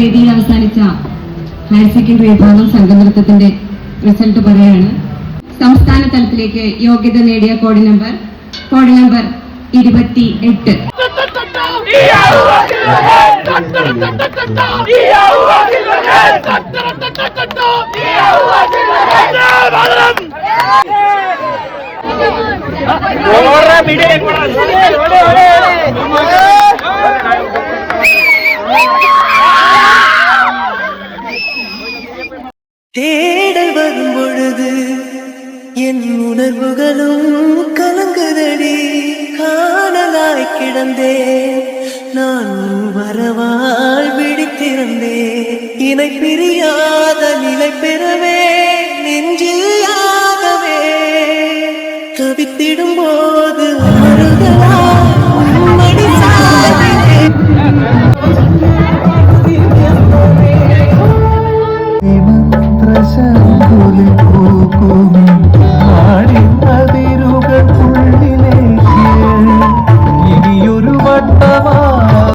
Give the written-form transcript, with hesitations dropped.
വേദിയിൽ അവസാനിച്ച higher secondary വിഭാഗം സംഘനൃത്തത്തിന്റെ റിസൾട്ട് പറയാണ്. സംസ്ഥാന തലത്തിലേക്ക് യോഗ്യത നേടിയ കോഡ് നമ്പർ 28. தேடல் வரும் பொழுது என் உணர்வுகளும் கலங்குதடி. காணலாய் கிடந்தேன் நான் வரவால் விழித்திருந்தேன். இணை பிரியாத நிலை பெறவே